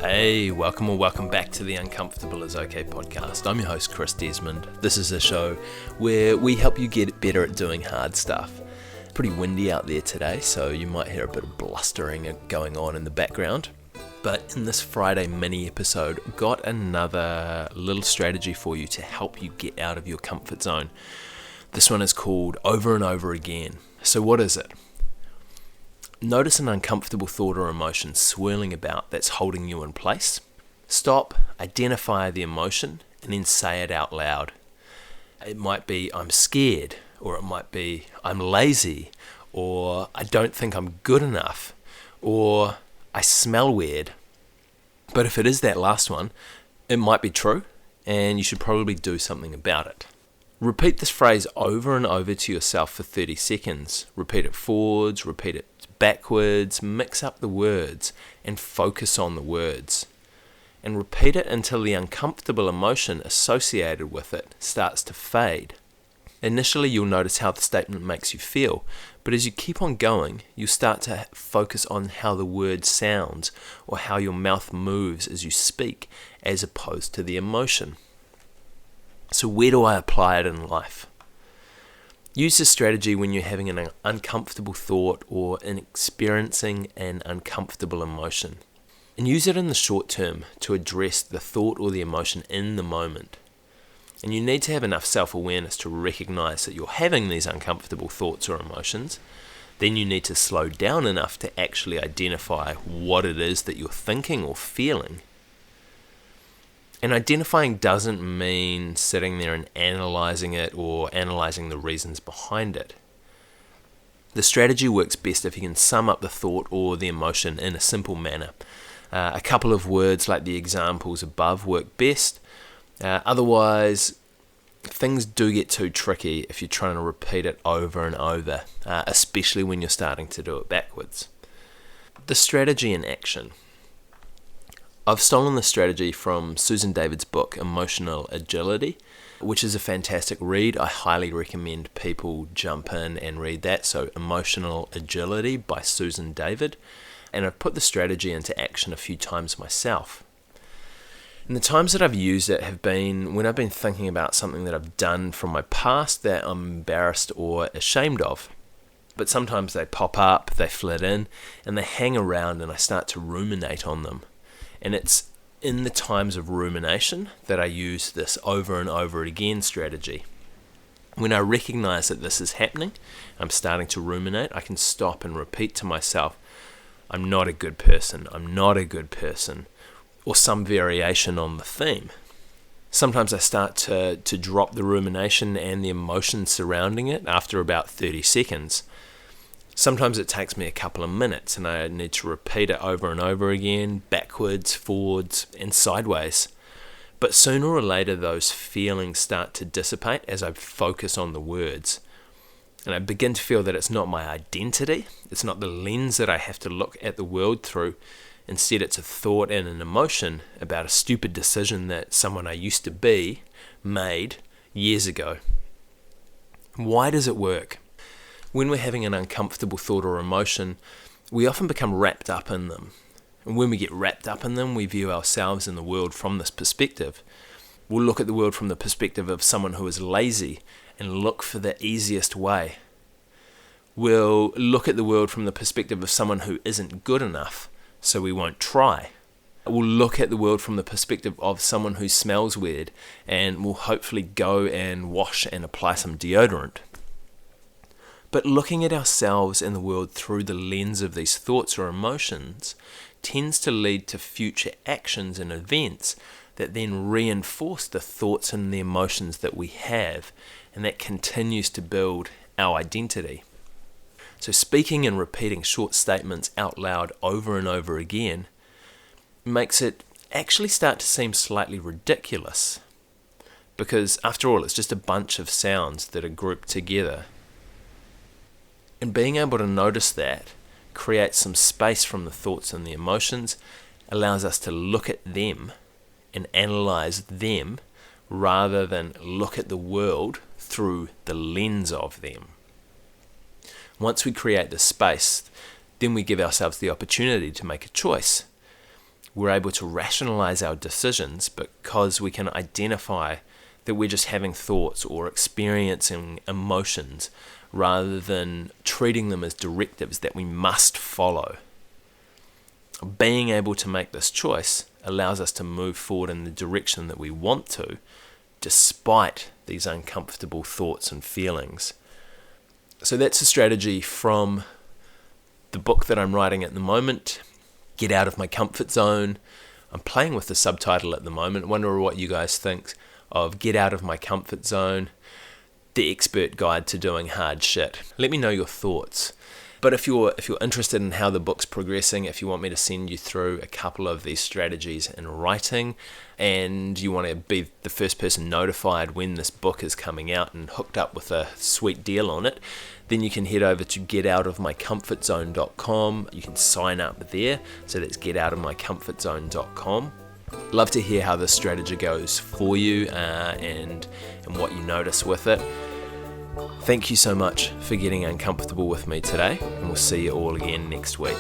Hey, welcome or welcome back to the Uncomfortable is OK podcast. I'm your host, Chris Desmond. This is a show where we help you get better at doing hard stuff. Pretty windy out there today, so you might hear a bit of blustering going on in the background. But in this Friday mini episode, got another little strategy for you to help you get out of your comfort zone. This one is called Over and Over Again. So what is it? Notice an uncomfortable thought or emotion swirling about that's holding you in place. Stop, identify the emotion, and then say it out loud. It might be, I'm scared, or it might be, I'm lazy, or I don't think I'm good enough, or I smell weird. But if it is that last one, it might be true, and you should probably do something about it. Repeat this phrase over and over to yourself for 30 seconds. Repeat it forwards, repeat it backwards, mix up the words, and focus on the words. And repeat it until the uncomfortable emotion associated with it starts to fade. Initially, you'll notice how the statement makes you feel, but as you keep on going, you'll start to focus on how the word sounds or how your mouth moves as you speak, as opposed to the emotion. So where do I apply it in life? Use this strategy when you're having an uncomfortable thought or in experiencing an uncomfortable emotion. And use it in the short term to address the thought or the emotion in the moment. And you need to have enough self-awareness to recognize that you're having these uncomfortable thoughts or emotions. Then you need to slow down enough to actually identify what it is that you're thinking or feeling. And identifying doesn't mean sitting there and analysing it or analysing the reasons behind it. The strategy works best if you can sum up the thought or the emotion in a simple manner. A couple of words like the examples above work best. Otherwise, things do get too tricky if you're trying to repeat it over and over, especially when you're starting to do it backwards. The strategy in action. I've stolen this strategy from Susan David's book, Emotional Agility, which is a fantastic read. I highly recommend people jump in and read that. So Emotional Agility by Susan David. And I've put the strategy into action a few times myself. And the times that I've used it have been when I've been thinking about something that I've done from my past that I'm embarrassed or ashamed of. But sometimes they pop up, they flit in, and they hang around and I start to ruminate on them. And it's in the times of rumination that I use this over and over again strategy. When I recognize that this is happening, I'm starting to ruminate, I can stop and repeat to myself, I'm not a good person, I'm not a good person, or some variation on the theme. Sometimes I start to drop the rumination and the emotion surrounding it after about 30 seconds. Sometimes it takes me a couple of minutes and I need to repeat it over and over again, backwards, forwards, and sideways. But sooner or later those feelings start to dissipate as I focus on the words. And I begin to feel that it's not my identity, it's not the lens that I have to look at the world through. Instead it's a thought and an emotion about a stupid decision that someone I used to be made years ago. Why does it work? When we're having an uncomfortable thought or emotion, we often become wrapped up in them. And when we get wrapped up in them, we view ourselves and the world from this perspective. We'll look at the world from the perspective of someone who is lazy and look for the easiest way. We'll look at the world from the perspective of someone who isn't good enough, so we won't try. We'll look at the world from the perspective of someone who smells weird and will hopefully go and wash and apply some deodorant. But looking at ourselves and the world through the lens of these thoughts or emotions tends to lead to future actions and events that then reinforce the thoughts and the emotions that we have, and that continues to build our identity. So speaking and repeating short statements out loud over and over again makes it actually start to seem slightly ridiculous, because after all, it's just a bunch of sounds that are grouped together. And being able to notice that creates some space from the thoughts and the emotions, allows us to look at them and analyze them rather than look at the world through the lens of them. Once we create the space, then we give ourselves the opportunity to make a choice. we're able to rationalize our decisions because we can identify that we're just having thoughts or experiencing emotions rather than treating them as directives that we must follow. Being able to make this choice allows us to move forward in the direction that we want to, despite these uncomfortable thoughts and feelings. So that's a strategy from the book that I'm writing at the moment, Get Out of My Comfort Zone. I'm playing with the subtitle at the moment. I wonder what you guys think of Get Out of My Comfort Zone, the expert guide to doing hard shit. Let me know your thoughts. But if you're interested in how the book's progressing, if you want me to send you through a couple of these strategies in writing, and you want to be the first person notified when this book is coming out and hooked up with a sweet deal on it, then you can head over to getoutofmycomfortzone.com. You can sign up there. So that's getoutofmycomfortzone.com. Love to hear how this strategy goes for you and what you notice with it. Thank you so much for getting uncomfortable with me today, and we'll see you all again next week.